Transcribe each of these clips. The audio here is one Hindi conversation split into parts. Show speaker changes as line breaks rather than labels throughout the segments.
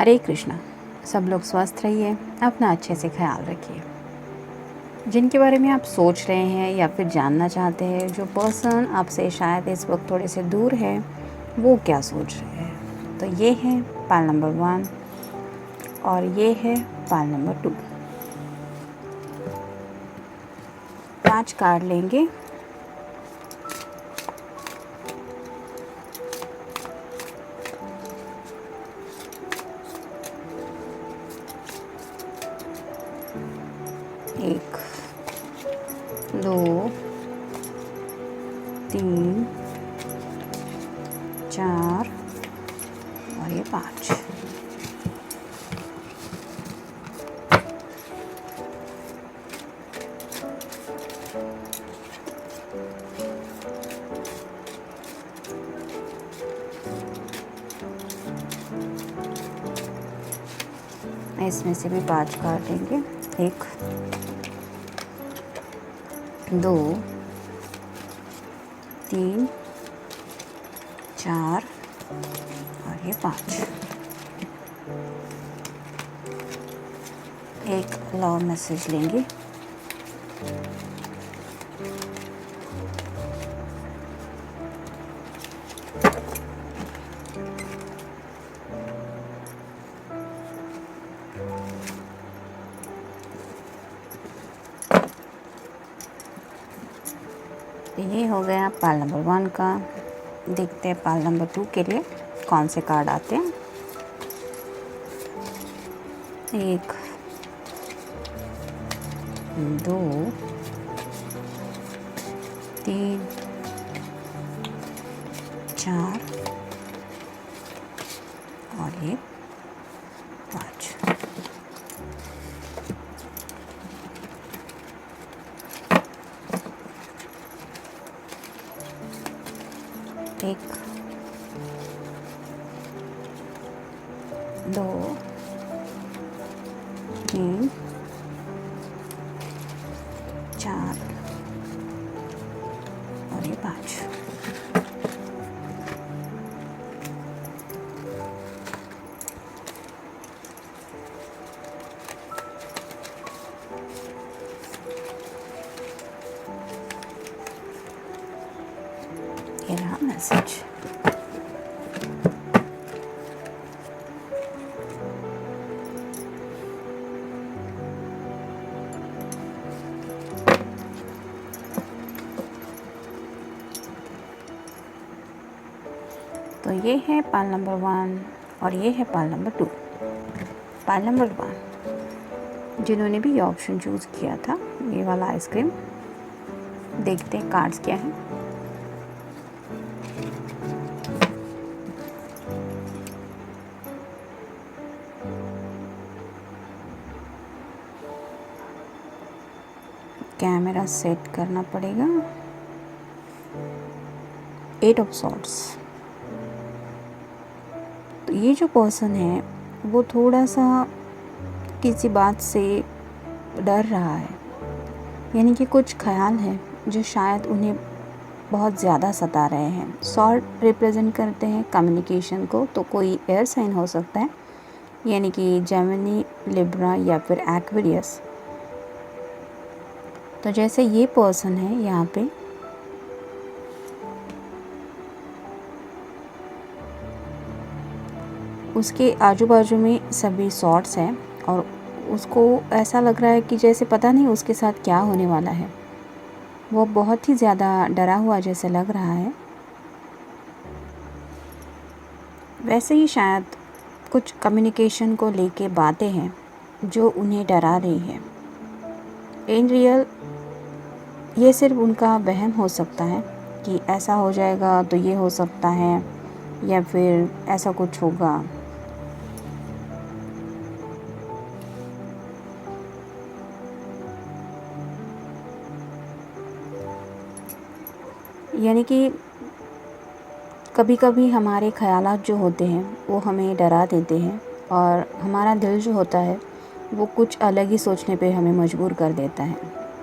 हरे कृष्णा। सब लोग स्वस्थ रहिए, अपना अच्छे से ख्याल रखिए। जिनके बारे में आप सोच रहे हैं या फिर जानना चाहते हैं, जो पर्सन आपसे शायद इस वक्त थोड़े से दूर है, वो क्या सोच रहे हैं, तो ये है पाल नंबर 1 और ये है पाल नंबर 2। 5 कार्ड लेंगे। एक, 2, 3, 4 और ये 5। इसमें से भी 5 कार्ड लेंगे। 1, 2, 3, 4 और ये 5। एक लव मैसेज लेंगे। ये हो गया पाल नंबर 1 का। देखते हैं पाल नंबर 2 के लिए कौन से कार्ड आते हैं। 1, 2, 3, 4 और ये 5। एक, 2, 3, 4 और ये 5। ये रहा मैसेज। तो ये है पाल नंबर 1 और ये है पाल नंबर 2। पाल नंबर 1 जिन्होंने भी ये ऑप्शन चूज़ किया था, ये वाला आइसक्रीम। देखते हैं कार्ड्स क्या हैं। कैमरा सेट करना पड़ेगा। 8 ऑफ सॉर्ड्स। तो ये जो पर्सन है वो थोड़ा सा किसी बात से डर रहा है, यानी कि कुछ ख्याल है जो शायद उन्हें बहुत ज़्यादा सता रहे हैं। सॉर्ड रिप्रेजेंट करते हैं कम्युनिकेशन को, तो कोई एयर साइन हो सकता है, यानी कि जेमिनी, लिब्रा या फिर एक्वेरियस। तो जैसे ये पर्सन है यहाँ पे, उसके आजू बाजू में सभी सॉर्ट्स हैं और उसको ऐसा लग रहा है कि जैसे पता नहीं उसके साथ क्या होने वाला है। वो बहुत ही ज़्यादा डरा हुआ जैसे लग रहा है। वैसे ही शायद कुछ कम्युनिकेशन को लेके बातें हैं जो उन्हें डरा रही है। इन रियल ये सिर्फ उनका वहम हो सकता है कि ऐसा हो जाएगा तो ये हो सकता है, या फिर ऐसा कुछ होगा। यानी कि कभी कभी हमारे ख़यालात जो होते हैं वो हमें डरा देते हैं और हमारा दिल जो होता है वो कुछ अलग ही सोचने पे हमें मजबूर कर देता है,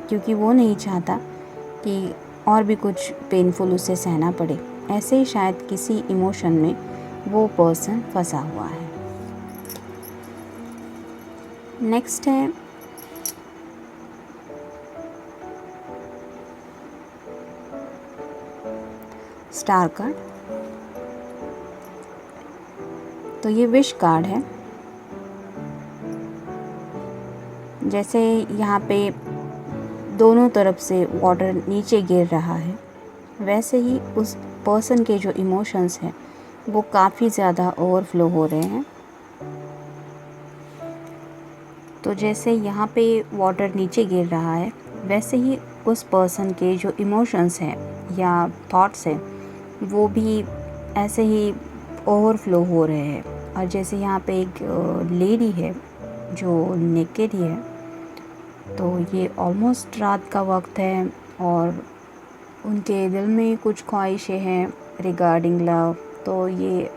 क्योंकि वो नहीं चाहता कि और भी कुछ पेनफुल उसे सहना पड़े। ऐसे ही शायद किसी इमोशन में वो पर्सन फंसा हुआ है। नेक्स्ट है स्टार कार्ड। तो ये विश कार्ड है। जैसे यहाँ पे दोनों तरफ से वाटर नीचे गिर रहा है, वैसे ही उस पर्सन के जो इमोशंस हैं वो काफ़ी ज़्यादा ओवरफ्लो हो रहे हैं। तो जैसे यहाँ पे वाटर नीचे गिर रहा है, वैसे ही उस पर्सन के जो इमोशंस हैं या थॉट्स हैं वो भी ऐसे ही ओवरफ्लो हो रहे हैं। और जैसे यहाँ पे एक लेडी है जो नेकेड ही है, तो ये ऑलमोस्ट रात का वक्त है और उनके दिल में कुछ ख्वाहिशें हैं रिगार्डिंग लव। तो ये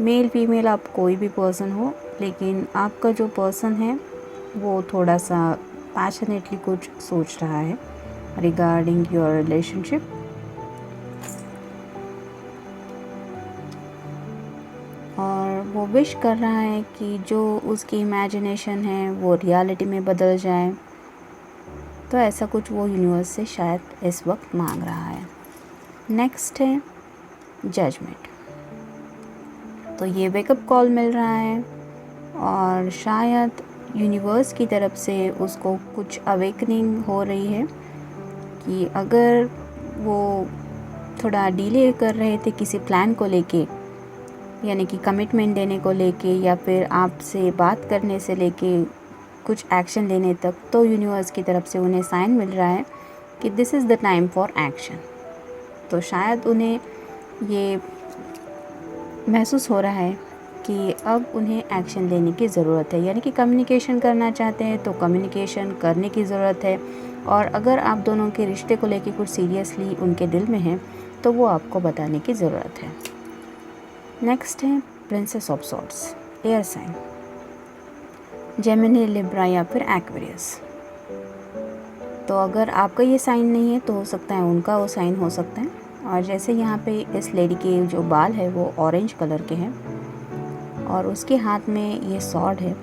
मेल फीमेल आप कोई भी पर्सन हो, लेकिन आपका जो पर्सन है वो थोड़ा सा पैशनेटली कुछ सोच रहा है रिगार्डिंग योर रिलेशनशिप। और वो विश कर रहा है कि जो उसकी इमेजिनेशन है वो रियलिटी में बदल जाए। तो ऐसा कुछ वो यूनिवर्स से शायद इस वक्त मांग रहा है। नेक्स्ट है जजमेंट। तो ये वेकअप कॉल मिल रहा है और शायद यूनिवर्स की तरफ से उसको कुछ अवेकनिंग हो रही है कि अगर वो थोड़ा डिले कर रहे थे किसी प्लान को लेके, यानी कि कमिटमेंट देने को लेके या फिर आपसे बात करने से लेके कुछ एक्शन लेने तक, तो यूनिवर्स की तरफ से उन्हें साइन मिल रहा है कि this is the time for action. तो शायद उन्हें ये महसूस हो रहा है कि अब उन्हें एक्शन लेने की ज़रूरत है, यानी कि कम्युनिकेशन करना चाहते हैं तो कम्युनिकेशन करने की ज़रूरत है। और अगर आप दोनों के रिश्ते को लेके कुछ सीरियसली उनके दिल में है तो वो आपको बताने की ज़रूरत है। नेक्स्ट है princess of swords, air sign, Gemini, Libra या फिर एक्वेरियस। तो अगर आपका ये साइन नहीं है तो हो सकता है उनका वो साइन हो सकता है। और जैसे यहाँ पे इस लेडी के जो बाल है वो ऑरेंज कलर के हैं और उसके हाथ में ये सॉर्ड है,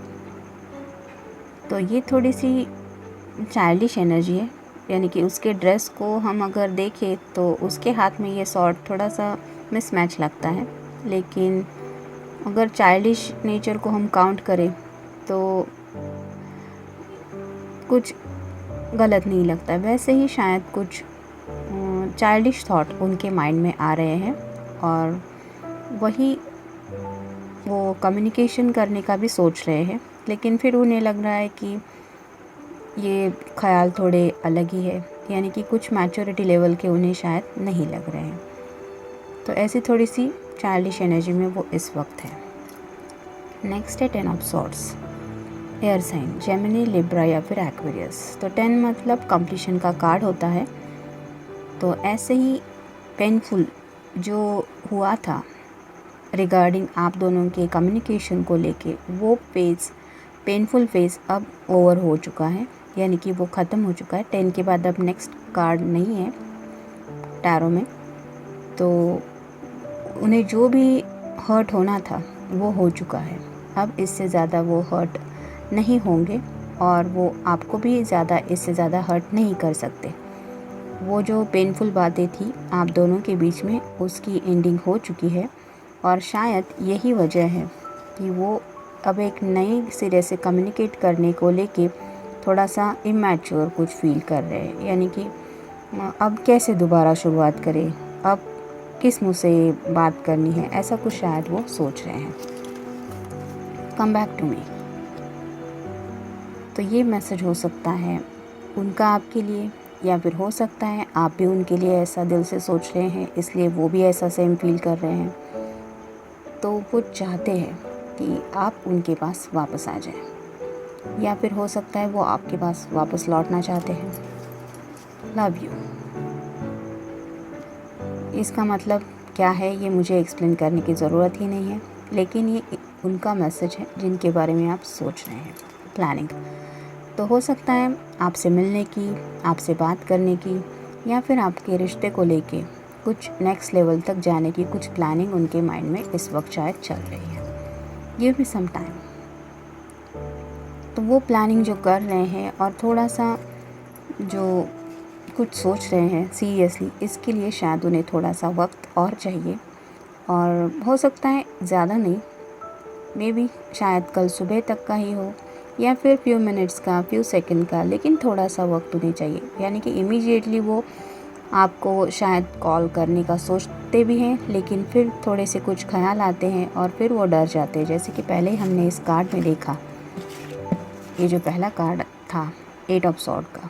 तो ये थोड़ी सी चाइल्डिश एनर्जी है। यानी कि उसके ड्रेस को हम अगर देखें तो उसके हाथ में ये सॉर्ड थोड़ा सा मिसमैच लगता है, लेकिन अगर चाइल्डिश नेचर को हम काउंट करें तो कुछ गलत नहीं लगता। वैसे ही शायद कुछ चाइल्डिश थॉट उनके माइंड में आ रहे हैं और वही वो कम्युनिकेशन करने का भी सोच रहे हैं, लेकिन फिर उन्हें लग रहा है कि ये ख्याल थोड़े अलग ही है, यानी कि कुछ मैच्योरिटी लेवल के उन्हें शायद नहीं लग रहे हैं। तो ऐसी थोड़ी सी चाइल्डिश एनर्जी में वो इस वक्त है। नेक्स्ट है 10 of swords, air sign, Gemini, Libra या फिर एक्वेरियस। तो 10 मतलब कंप्लीशन का कार्ड होता है। तो ऐसे ही पेनफुल जो हुआ था रिगार्डिंग आप दोनों के कम्युनिकेशन को लेके, वो फेज़, पेनफुल फेज़ अब ओवर हो चुका है, यानी कि वो ख़त्म हो चुका है। 10 के बाद अब नेक्स्ट कार्ड नहीं है टैरो में। तो उन्हें जो भी हर्ट होना था वो हो चुका है। अब इससे ज़्यादा वो हर्ट नहीं होंगे और वो आपको भी ज़्यादा इससे ज़्यादा हर्ट नहीं कर सकते। वो जो पेनफुल बातें थी आप दोनों के बीच में, उसकी एंडिंग हो चुकी है। और शायद यही वजह है कि वो अब एक नए सिरे से कम्युनिकेट करने को लेके थोड़ा सा इमैच्योर कुछ फील कर रहे हैं, यानी कि अब कैसे दोबारा शुरुआत करें, अब किस मुँह से बात करनी है, ऐसा कुछ शायद वो सोच रहे हैं। Come back to me. तो ये मैसेज हो सकता है उनका आपके लिए, या फिर हो सकता है आप भी उनके लिए ऐसा दिल से सोच रहे हैं, इसलिए वो भी ऐसा सेम फील कर रहे हैं। तो वो चाहते हैं कि आप उनके पास वापस आ जाएं, या फिर हो सकता है वो आपके पास वापस लौटना चाहते हैं। लव यू, इसका मतलब क्या है ये मुझे एक्सप्लेन करने की ज़रूरत ही नहीं है, लेकिन ये उनका मैसेज है जिनके बारे में आप सोच रहे हैं, प्लानिंग। तो हो सकता है आपसे मिलने की, आपसे बात करने की, या फिर आपके रिश्ते को लेके कुछ नेक्स्ट लेवल तक जाने की कुछ प्लानिंग उनके माइंड में इस वक्त शायद चल रही है। Give me some time. तो वो प्लानिंग जो कर रहे हैं और थोड़ा सा जो कुछ सोच रहे हैं सीरियसली, इसके लिए शायद उन्हें थोड़ा सा वक्त और चाहिए। और हो सकता है ज़्यादा नहीं, मे बी शायद कल सुबह तक का ही हो या फिर फ्यू मिनट्स का, फ्यू सेकंड का, लेकिन थोड़ा सा वक्त उन्हें चाहिए। यानी कि इमीडिएटली वो आपको शायद कॉल करने का सोचते भी हैं, लेकिन फिर थोड़े से कुछ ख्याल आते हैं और फिर वो डर जाते हैं। जैसे कि पहले हमने इस कार्ड में देखा, ये जो पहला कार्ड था 8 ऑफ सॉर्ड का,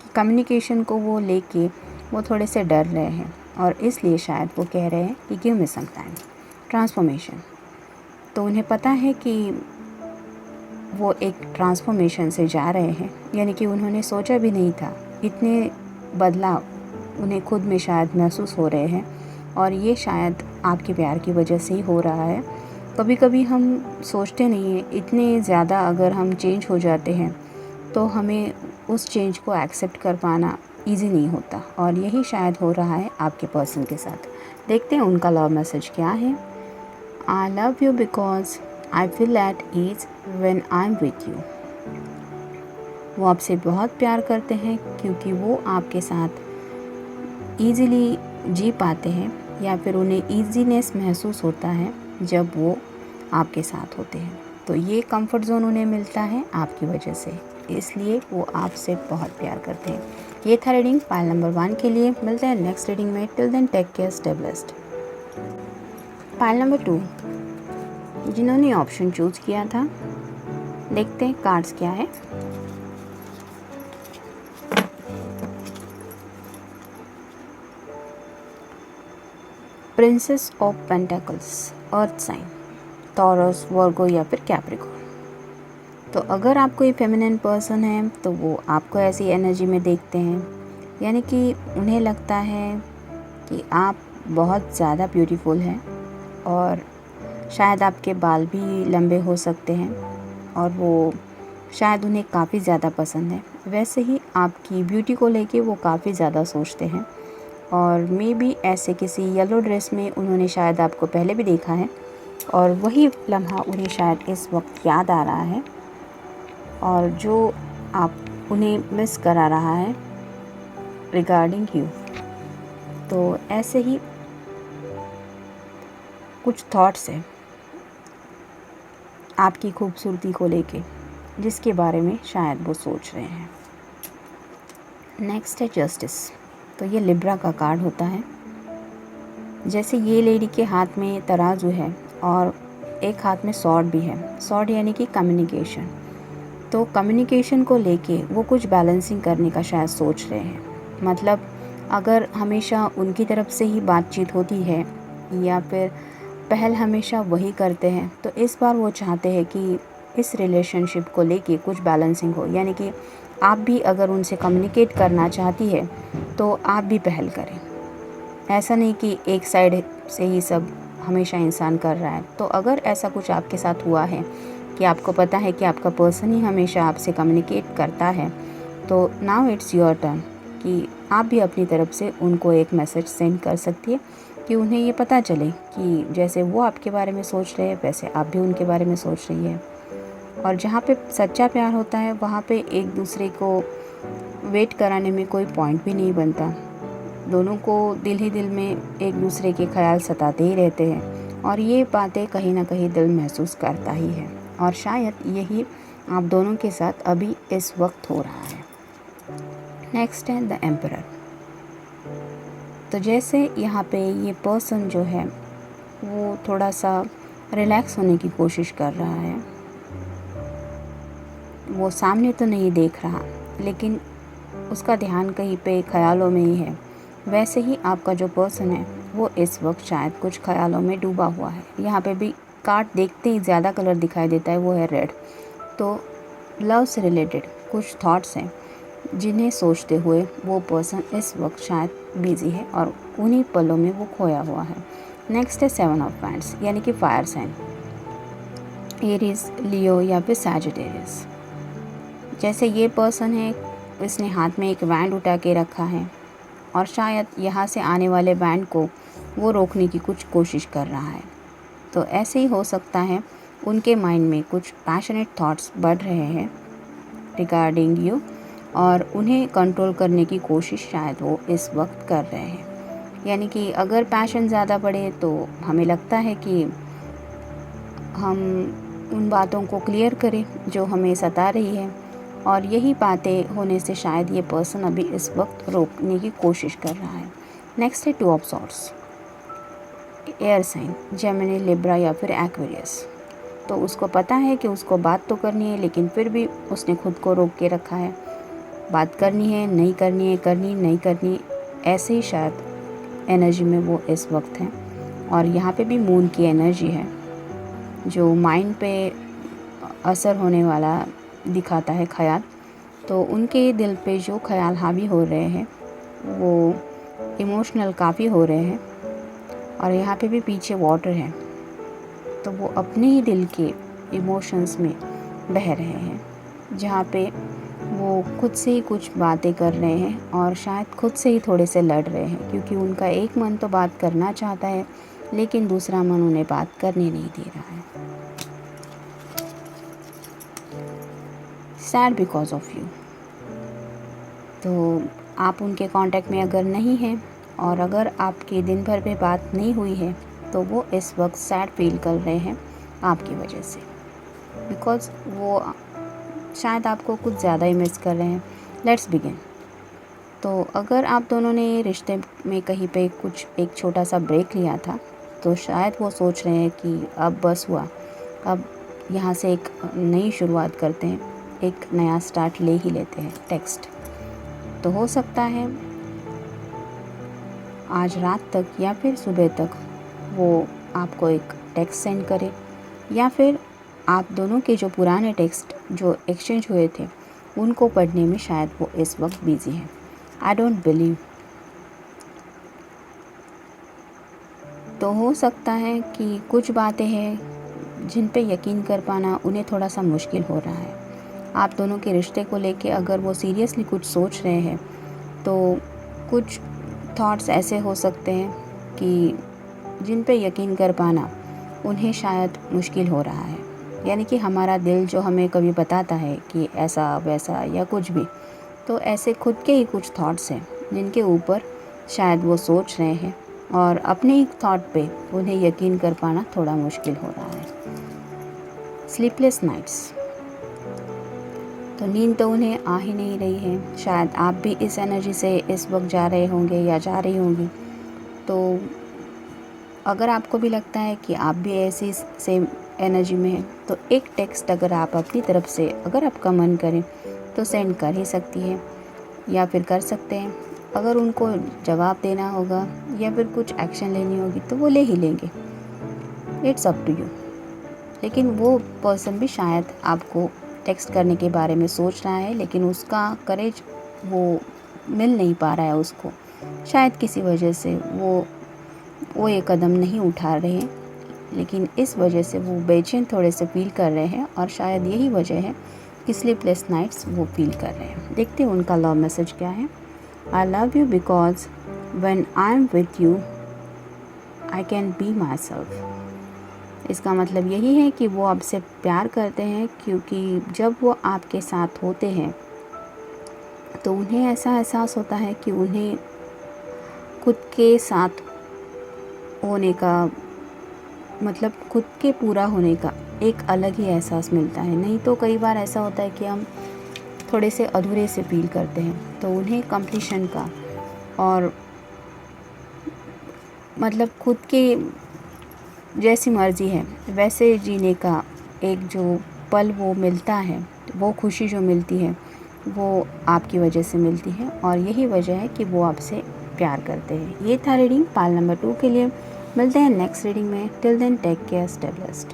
कि कम्युनिकेशन को वो लेके वो थोड़े से डर रहे हैं और इसलिए शायद वो कह रहे हैं कि give me some time. Transformation, तो उन्हें पता है कि वो एक ट्रांसफॉर्मेशन से जा रहे हैं, यानी कि उन्होंने सोचा भी नहीं था इतने बदलाव उन्हें खुद में शायद महसूस हो रहे हैं। और ये शायद आपके प्यार की वजह से ही हो रहा है। कभी कभी हम सोचते नहीं हैं, इतने ज़्यादा अगर हम चेंज हो जाते हैं तो हमें उस चेंज को एक्सेप्ट कर पाना ईजी नहीं होता, और यही शायद हो रहा है आपके पर्सन के साथ। देखते हैं उनका लव मैसेज क्या है। I love you because I feel at ease when I am with you. वो आपसे बहुत प्यार करते हैं क्योंकि वो आपके साथ ईज़िली जी पाते हैं, या फिर उन्हें ईजीनेस महसूस होता है जब वो आपके साथ होते हैं। तो ये कंफर्ट जोन उन्हें मिलता है आपकी वजह से, इसलिए वो आपसे बहुत प्यार करते हैं। ये था रीडिंग पाइल नंबर 1 के लिए। मिलते हैं नेक्स्ट रीडिंग में। Till then take care, stay blessed. Pile number 2, जिन्होंने ऑप्शन चूज किया था, देखते हैं कार्ड्स क्या है। Princess of pentacles, earth sign, Taurus, Virgo या फिर कैप्रिकॉर्न। तो अगर आप कोई फेमिनिन पर्सन है तो वो आपको ऐसी एनर्जी में देखते हैं, यानी कि उन्हें लगता है कि आप बहुत ज़्यादा ब्यूटीफुल हैं और शायद आपके बाल भी लंबे हो सकते हैं, और वो शायद उन्हें काफ़ी ज़्यादा पसंद है। वैसे ही आपकी ब्यूटी को लेके वो काफ़ी ज़्यादा सोचते हैं, और मे बी ऐसे किसी येलो ड्रेस में उन्होंने शायद आपको पहले भी देखा है, और वही लम्हा उन्हें शायद इस वक्त याद आ रहा है, और जो आप उन्हें मिस करा रहा है रिगार्डिंग यू। तो ऐसे ही कुछ थॉट्स हैं आपकी खूबसूरती को लेके, जिसके बारे में शायद वो सोच रहे हैं। नेक्स्ट है जस्टिस। तो ये लिब्रा का कार्ड होता है। जैसे ये लेडी के हाथ में तराजू है और एक हाथ में सॉर्ड भी है। सॉर्ड यानी कि कम्युनिकेशन। तो कम्युनिकेशन को लेके वो कुछ बैलेंसिंग करने का शायद सोच रहे हैं। मतलब अगर हमेशा उनकी तरफ से ही बातचीत होती है या फिर पहल हमेशा वही करते हैं, तो इस बार वो चाहते हैं कि इस रिलेशनशिप को लेके कुछ बैलेंसिंग हो। यानी कि आप भी अगर उनसे कम्युनिकेट करना चाहती है तो आप भी पहल करें। ऐसा नहीं कि एक साइड से ही सब हमेशा इंसान कर रहा है। तो अगर ऐसा कुछ आपके साथ हुआ है कि आपको पता है कि आपका पर्सन ही हमेशा आपसे कम्युनिकेट करता है, तो नाउ इट्स योर टर्न कि आप भी अपनी तरफ से उनको एक मैसेज सेंड कर सकती है, कि उन्हें ये पता चले कि जैसे वो आपके बारे में सोच रहे हैं वैसे आप भी उनके बारे में सोच रही है। और जहाँ पे सच्चा प्यार होता है वहाँ पे एक दूसरे को वेट कराने में कोई पॉइंट भी नहीं बनता। दोनों को दिल ही दिल में एक दूसरे के ख्याल सताते ही रहते हैं, और ये बातें कहीं ना कहीं दिल महसूस करता ही है। और शायद यही आप दोनों के साथ अभी इस वक्त हो रहा है। नेक्स्ट है द एम्परर। तो जैसे यहाँ पे ये पर्सन जो है वो थोड़ा सा रिलैक्स होने की कोशिश कर रहा है। वो सामने तो नहीं देख रहा, लेकिन उसका ध्यान कहीं पे ख्यालों में ही है। वैसे ही आपका जो पर्सन है वो इस वक्त शायद कुछ ख्यालों में डूबा हुआ है। यहाँ पे भी कार्ड देखते ही ज़्यादा कलर दिखाई देता है, वो है रेड। तो लव से रिलेटेड कुछ थॉट्स हैं जिन्हें सोचते हुए वो पर्सन इस वक्त शायद बिजी है और उन्हीं पलों में वो खोया हुआ है। नेक्स्ट है 7 ऑफ वांड्स, यानी कि फायर साइन, एरीज, लियो या फिर सैजिटेरियस। जैसे ये पर्सन है, इसने हाथ में एक बैंड उठा के रखा है और शायद यहाँ से आने वाले बैंड को वो रोकने की कुछ कोशिश कर रहा है। तो ऐसे ही हो सकता है उनके माइंड में कुछ पैशनेट थॉट्स बढ़ रहे हैं रिगार्डिंग यू, और उन्हें कंट्रोल करने की कोशिश शायद वो इस वक्त कर रहे हैं। यानी कि अगर पैशन ज़्यादा बढ़े तो हमें लगता है कि हम उन बातों को क्लियर करें जो हमें सता रही है, और यही बातें होने से शायद ये पर्सन अभी इस वक्त रोकने की कोशिश कर रहा है। नेक्स्ट है two of swords, air sign, Gemini, Libra या फिर एक्वेरियस। तो उसको पता है कि उसको बात तो करनी है, लेकिन फिर भी उसने खुद को रोक के रखा है। बात करनी है, नहीं करनी है, करनी नहीं करनी, ऐसे ही शायद एनर्जी में वो इस वक्त है। और यहाँ पे भी मून की एनर्जी है जो माइंड पे असर होने वाला दिखाता है ख्याल। तो उनके दिल पे जो ख्याल हावी हो रहे हैं वो इमोशनल काफ़ी हो रहे हैं। और यहाँ पे भी पीछे वाटर है, तो वो अपने ही दिल के इमोशंस में बह रहे हैं, जहाँ पे वो खुद से ही कुछ बातें कर रहे हैं और शायद खुद से ही थोड़े से लड़ रहे हैं, क्योंकि उनका एक मन तो बात करना चाहता है लेकिन दूसरा मन उन्हें बात करने नहीं दे रहा है। Sad because of you. तो आप उनके कांटेक्ट में अगर नहीं हैं और अगर आपके दिन भर में बात नहीं हुई है तो वो इस वक्त सैड फील कर रहे हैं आपकी वजह से, बिकॉज़ वो शायद आपको कुछ ज़्यादा ही मिस कर रहे हैं। Let's begin. तो अगर आप दोनों ने रिश्ते में कहीं पे कुछ एक छोटा सा ब्रेक लिया था तो शायद वो सोच रहे हैं कि अब बस हुआ, अब यहाँ से एक नई शुरुआत करते हैं, एक नया स्टार्ट ले ही लेते हैं। टेक्स्ट तो हो सकता है आज रात तक या फिर सुबह तक वो आपको एक टेक्स्ट सेंड करे, या फिर आप दोनों के जो पुराने टेक्स्ट जो एक्सचेंज हुए थे उनको पढ़ने में शायद वो इस वक्त बिजी है। I don't believe. तो हो सकता है कि कुछ बातें हैं जिन पे यकीन कर पाना उन्हें थोड़ा सा मुश्किल हो रहा है। आप दोनों के रिश्ते को लेके अगर वो सीरियसली कुछ सोच रहे हैं तो कुछ थॉट्स ऐसे हो सकते हैं कि जिन पे यकीन कर पाना उन्हें शायद मुश्किल हो रहा है। यानी कि हमारा दिल जो हमें कभी बताता है कि ऐसा वैसा या कुछ भी, तो ऐसे खुद के ही कुछ थॉट्स हैं जिनके ऊपर शायद वो सोच रहे हैं और अपने ही थॉट पे उन्हें यकीन कर पाना थोड़ा मुश्किल हो रहा है। स्लीपलेस नाइट्स, तो नींद तो उन्हें आ ही नहीं रही है। शायद आप भी इस एनर्जी से इस वक्त जा रहे होंगे या जा रही होंगी। तो अगर आपको भी लगता है कि आप भी ऐसी सेम एनर्जी में हैं तो एक टेक्स्ट अगर आप अपनी तरफ से अगर आपका मन करे तो सेंड कर ही सकती है या फिर कर सकते हैं। अगर उनको जवाब देना होगा या फिर कुछ एक्शन लेनी होगी तो वो ले ही लेंगे। It's up to you. लेकिन वो पर्सन भी शायद आपको टेक्स्ट करने के बारे में सोच रहा है, लेकिन उसका करेज वो मिल नहीं पा रहा है उसको। शायद किसी वजह से वो ये कदम नहीं उठा रहे हैं, लेकिन इस वजह से वो बेचैन थोड़े से फील कर रहे हैं और शायद यही वजह है कि स्लीपलेस नाइट्स वो फील कर रहे हैं। देखते हैं उनका लव मैसेज क्या है। I love you because when I am with you I can be my self. इसका मतलब यही है कि वो आपसे प्यार करते हैं, क्योंकि जब वो आपके साथ होते हैं तो उन्हें ऐसा एहसास होता है कि उन्हें खुद के साथ होने का मतलब खुद के पूरा होने का एक अलग ही एहसास मिलता है। नहीं तो कई बार ऐसा होता है कि हम थोड़े से अधूरे से फील करते हैं, तो उन्हें कंप्लीशन का और मतलब खुद के जैसी मर्ज़ी है वैसे जीने का एक जो पल वो मिलता है, वो खुशी जो मिलती है वो आपकी वजह से मिलती है, और यही वजह है कि वो आपसे प्यार करते हैं। ये था रीडिंग पाल नंबर 2 के लिए। मिलते हैं नेक्स्ट रीडिंग में। Till then take care, stay blessed.